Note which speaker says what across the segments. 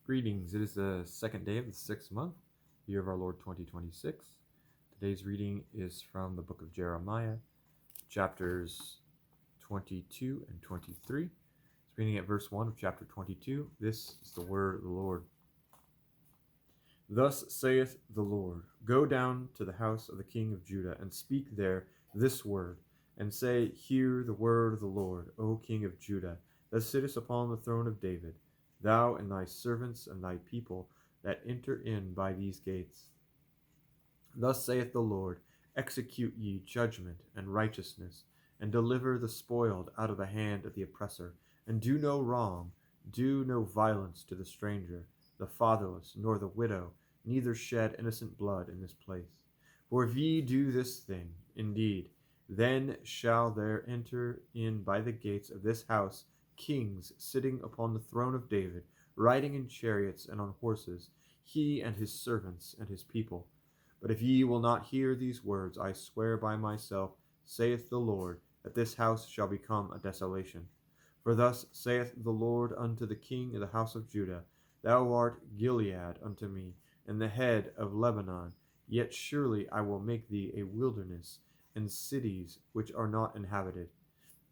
Speaker 1: Greetings. It is the second day of the sixth month, year of our Lord 2026. Today's reading is from the book of Jeremiah, chapters 22 and 23. It's reading at verse 1 of chapter 22. This is the word of the Lord. Thus saith the Lord, Go down to the house of the king of Judah, and speak there this word, and say, Hear the word of the Lord, O king of Judah, that sittest upon the throne of David, thou and thy servants and thy people that enter in by these gates. Thus saith the Lord, Execute ye judgment and righteousness, and deliver the spoiled out of the hand of the oppressor, and do no wrong, do no violence to the stranger, the fatherless, nor the widow, neither shed innocent blood in this place. For if ye do this thing, indeed, then shall there enter in by the gates of this house kings sitting upon the throne of David, riding in chariots and on horses, he and his servants and his people. But if ye will not hear these words, I swear by myself, saith the Lord, that this house shall become a desolation. For thus saith the Lord unto the king of the house of Judah, Thou art Gilead unto me, and the head of Lebanon, yet surely I will make thee a wilderness, and cities which are not inhabited.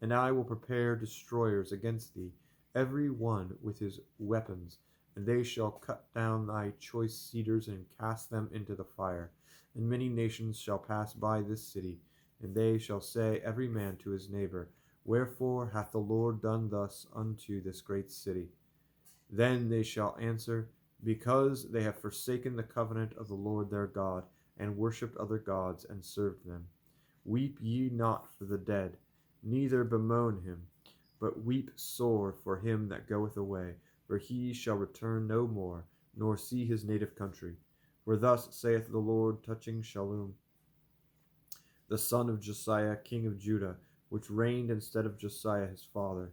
Speaker 1: And I will prepare destroyers against thee, every one with his weapons, and they shall cut down thy choice cedars and cast them into the fire. And many nations shall pass by this city, and they shall say every man to his neighbor, Wherefore hath the Lord done thus unto this great city? Then they shall answer, Because they have forsaken the covenant of the Lord their God, and worshipped other gods, and served them. Weep ye not for the dead, neither bemoan him, but weep sore for him that goeth away, for he shall return no more, nor see his native country. For thus saith the Lord touching Shallum, the son of Josiah, king of Judah, which reigned instead of Josiah his father,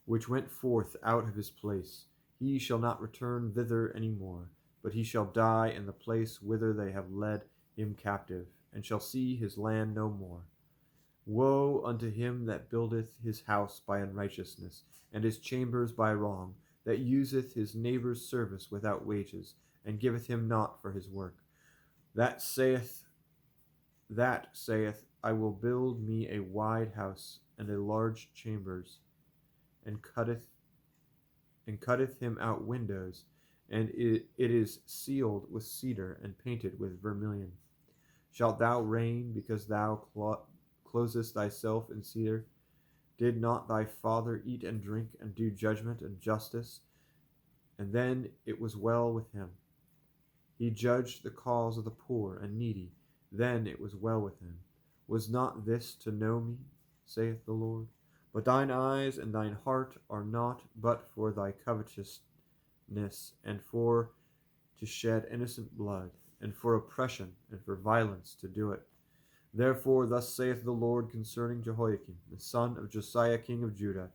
Speaker 1: which went forth out of his place. He shall not return thither any more, but he shall die in the place whither they have led him captive, and shall see his land no more. Woe unto him that buildeth his house by unrighteousness, and his chambers by wrong, that useth his neighbour's service without wages, and giveth him naught for his work. That saith, I will build me a wide house, and a large chambers, and cutteth him out windows, and it is sealed with cedar, and painted with vermilion. Shalt thou reign because thou closest thyself in cedar? Did not thy father eat and drink, and do judgment and justice? And then it was well with him. He judged the cause of the poor and needy. Then it was well with him. Was not this to know me, saith the Lord? But thine eyes and thine heart are not but for thy covetousness, and for to shed innocent blood, and for oppression, and for violence to do it. Therefore thus saith the Lord concerning Jehoiakim, the son of Josiah king of Judah,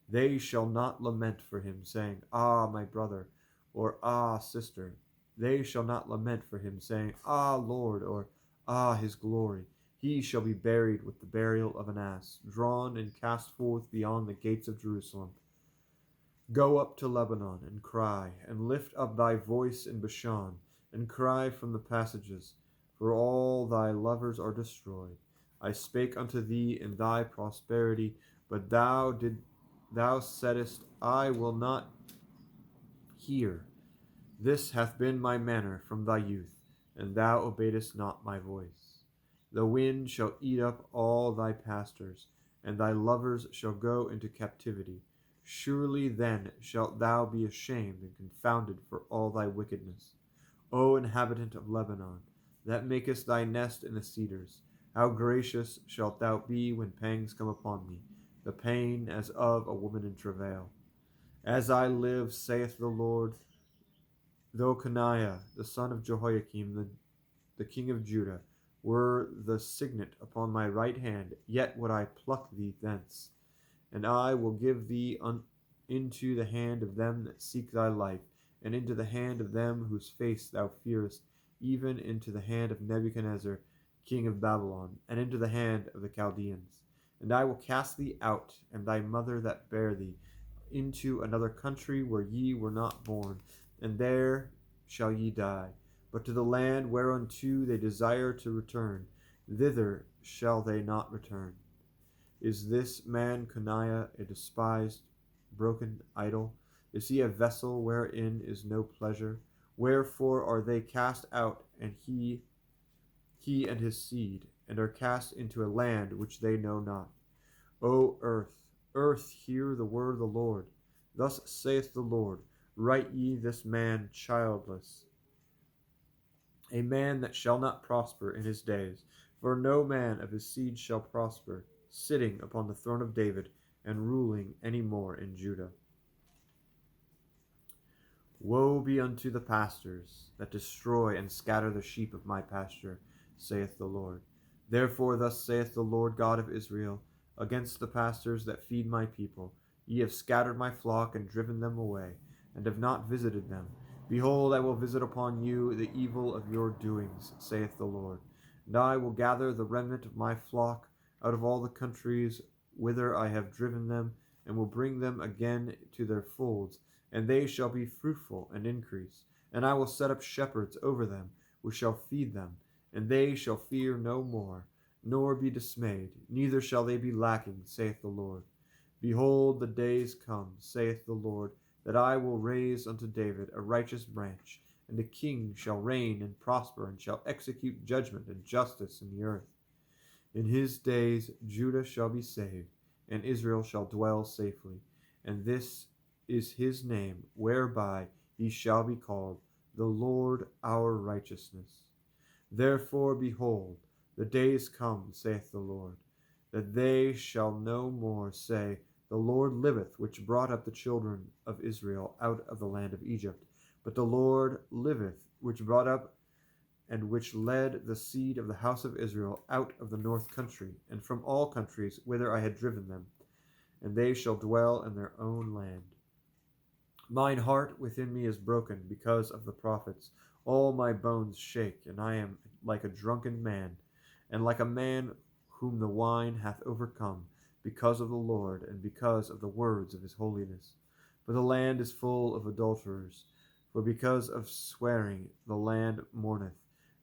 Speaker 1: They shall not lament for him, saying, Ah, my brother, or Ah, sister. They shall not lament for him, saying, Ah, Lord, or Ah, his glory. He shall be buried with the burial of an ass, drawn and cast forth beyond the gates of Jerusalem. Go up to Lebanon, and cry, and lift up thy voice in Bashan, and cry from the passages, for all thy lovers are destroyed. I spake unto thee in thy prosperity, but thou saidst, I will not hear. This hath been my manner from thy youth, and thou obeyedst not my voice. The wind shall eat up all thy pastors, and thy lovers shall go into captivity. Surely then shalt thou be ashamed and confounded for all thy wickedness. O inhabitant of Lebanon, that makest thy nest in the cedars, how gracious shalt thou be when pangs come upon thee, the pain as of a woman in travail. As I live, saith the Lord, though Coniah, the son of Jehoiakim, the king of Judah, were the signet upon my right hand, yet would I pluck thee thence. And I will give thee into the hand of them that seek thy life, and into the hand of them whose face thou fearest, even into the hand of Nebuchadnezzar, king of Babylon, and into the hand of the Chaldeans. And I will cast thee out, and thy mother that bare thee, into another country where ye were not born, and there shall ye die. But to the land whereunto they desire to return, thither shall they not return. Is this man Coniah a despised, broken idol? Is he a vessel wherein is no pleasure? Wherefore are they cast out, and he and his seed, and are cast into a land which they know not? O earth, earth, hear the word of the Lord. Thus saith the Lord, write ye this man childless, a man that shall not prosper in his days, for no man of his seed shall prosper, sitting upon the throne of David, and ruling any more in Judah. Woe be unto the pastors that destroy and scatter the sheep of my pasture, saith the Lord. Therefore thus saith the Lord God of Israel, against the pastors that feed my people, ye have scattered my flock and driven them away, and have not visited them. Behold, I will visit upon you the evil of your doings, saith the Lord. And I will gather the remnant of my flock out of all the countries whither I have driven them, and will bring them again to their folds, and they shall be fruitful and increase. And I will set up shepherds over them, which shall feed them, and they shall fear no more, nor be dismayed, neither shall they be lacking, saith the Lord. Behold, the days come, saith the Lord, that I will raise unto David a righteous branch, and a king shall reign and prosper, and shall execute judgment and justice in the earth. In his days Judah shall be saved, and Israel shall dwell safely. And this is his name, whereby he shall be called, the Lord our righteousness. Therefore, behold, the days come, saith the Lord, that they shall no more say, the Lord liveth, which brought up the children of Israel out of the land of Egypt. But the Lord liveth, which brought up and which led the seed of the house of Israel out of the north country, and from all countries whither I had driven them, and they shall dwell in their own land. Mine heart within me is broken because of the prophets. All my bones shake, and I am like a drunken man, and like a man whom the wine hath overcome, because of the Lord, and because of the words of his holiness. For the land is full of adulterers, for because of swearing the land mourneth.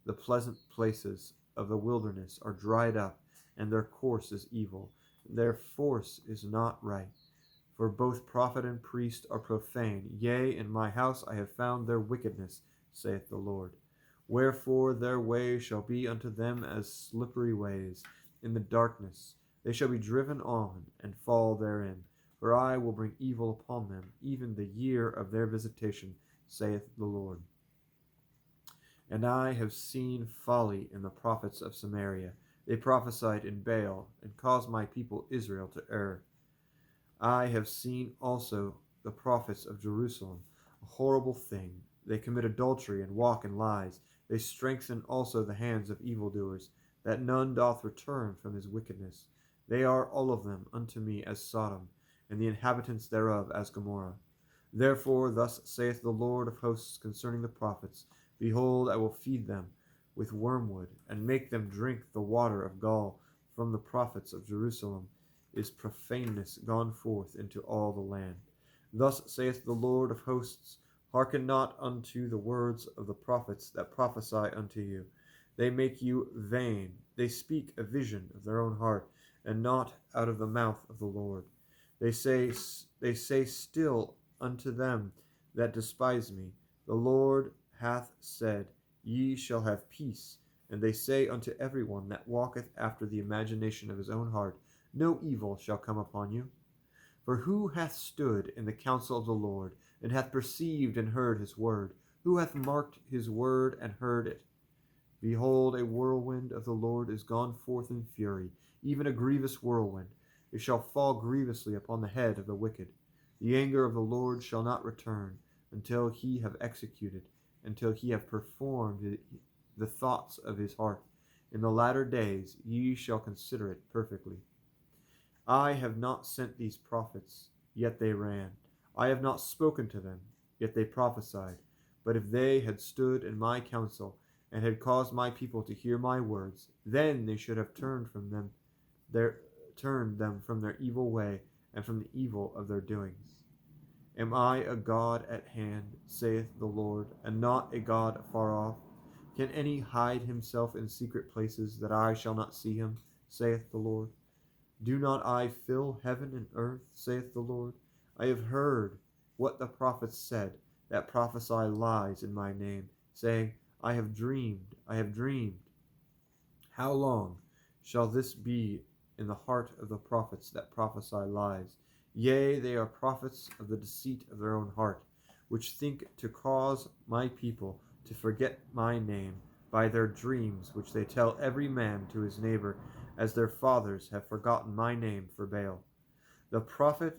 Speaker 1: The pleasant places of the wilderness are dried up, and their course is evil, their force is not right. For both prophet and priest are profane, yea, in my house I have found their wickedness, saith the Lord. Wherefore their way shall be unto them as slippery ways, in the darkness. They shall be driven on, and fall therein. For I will bring evil upon them, even the year of their visitation, saith the Lord. And I have seen folly in the prophets of Samaria. They prophesied in Baal, and caused my people Israel to err. I have seen also the prophets of Jerusalem, a horrible thing. They commit adultery and walk in lies. They strengthen also the hands of evildoers, that none doth return from his wickedness. They are all of them unto me as Sodom, and the inhabitants thereof as Gomorrah. Therefore thus saith the Lord of hosts concerning the prophets, behold, I will feed them with wormwood, and make them drink the water of gall. From the prophets of Jerusalem is profaneness gone forth into all the land. Thus saith the Lord of hosts, hearken not unto the words of the prophets that prophesy unto you. They make you vain. They speak a vision of their own heart, and not out of the mouth of the Lord. They say still unto them that despise me, the Lord hath said, ye shall have peace. And they say unto every one that walketh after the imagination of his own heart, no evil shall come upon you. For who hath stood in the counsel of the Lord, and hath perceived and heard his word? Who hath marked his word and heard it? Behold, a whirlwind of the Lord is gone forth in fury, even a grievous whirlwind. It shall fall grievously upon the head of the wicked. The anger of the Lord shall not return, until he have executed, until he have performed the thoughts of his heart. In the latter days ye shall consider it perfectly. I have not sent these prophets, yet they ran. I have not spoken to them, yet they prophesied. But if they had stood in my counsel, and had caused my people to hear my words, then they should have turned them from their evil way, and from the evil of their doings. Am I a God at hand, saith the Lord, and not a God afar off? Can any hide himself in secret places, that I shall not see him, saith the Lord? Do not I fill heaven and earth, saith the Lord? I have heard what the prophets said, that prophesy lies in my name, saying, I have dreamed, I have dreamed. How long shall this be in the heart of the prophets that prophesy lies? Yea, they are prophets of the deceit of their own heart, which think to cause my people to forget my name by their dreams, which they tell every man to his neighbor, as their fathers have forgotten my name for Baal. The prophet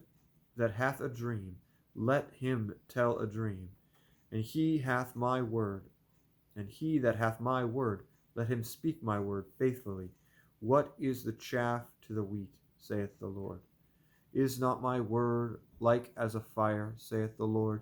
Speaker 1: that hath a dream, let him tell a dream, and he hath my word, and he that hath my word, let him speak my word faithfully. What is the chaff to the wheat, saith the Lord? Is not my word like as a fire, saith the Lord,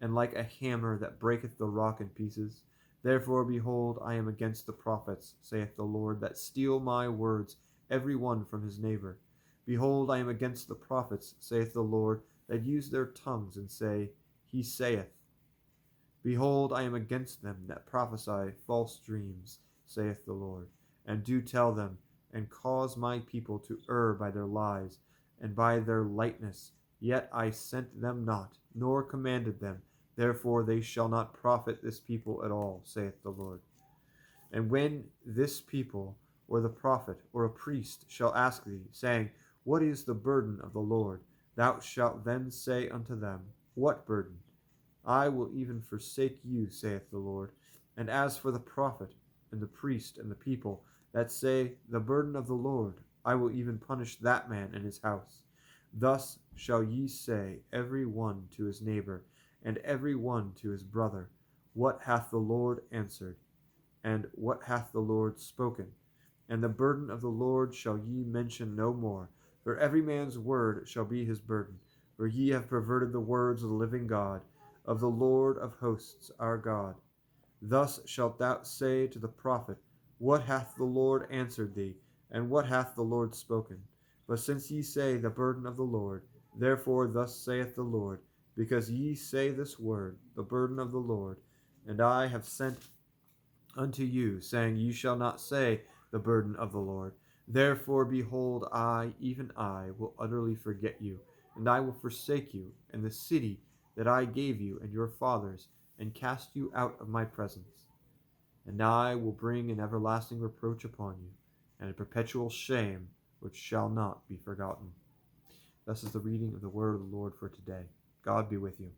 Speaker 1: and like a hammer that breaketh the rock in pieces? Therefore, behold, I am against the prophets, saith the Lord, that steal my words, every one from his neighbor. Behold, I am against the prophets, saith the Lord, that use their tongues and say, He saith. Behold, I am against them that prophesy false dreams, saith the Lord, and do tell them, and cause my people to err by their lies, and by their lightness. Yet I sent them not, nor commanded them. Therefore they shall not profit this people at all, saith the Lord. And when this people, or the prophet, or a priest, shall ask thee, saying, What is the burden of the Lord? Thou shalt then say unto them, What burden? I will even forsake you, saith the Lord. And as for the prophet, and the priest, and the people, that say, The burden of the Lord, I will even punish that man and his house. Thus shall ye say, every one to his neighbor, and every one to his brother, What hath the Lord answered? And what hath the Lord spoken? And the burden of the Lord shall ye mention no more, for every man's word shall be his burden. For ye have perverted the words of the living God, of the Lord of hosts our God. Thus shalt thou say to the prophet, What hath the Lord answered thee? And what hath the Lord spoken? But since ye say, The burden of the Lord, therefore thus saith the Lord, because ye say this word, the burden of the Lord, and I have sent unto you, saying, You shall not say, The burden of the Lord. Therefore, behold, I, even I, will utterly forget you, and I will forsake you, and the city that I gave you and your fathers, and cast you out of my presence. And I will bring an everlasting reproach upon you, and a perpetual shame which shall not be forgotten. Thus is the reading of the word of the Lord for today. God be with you.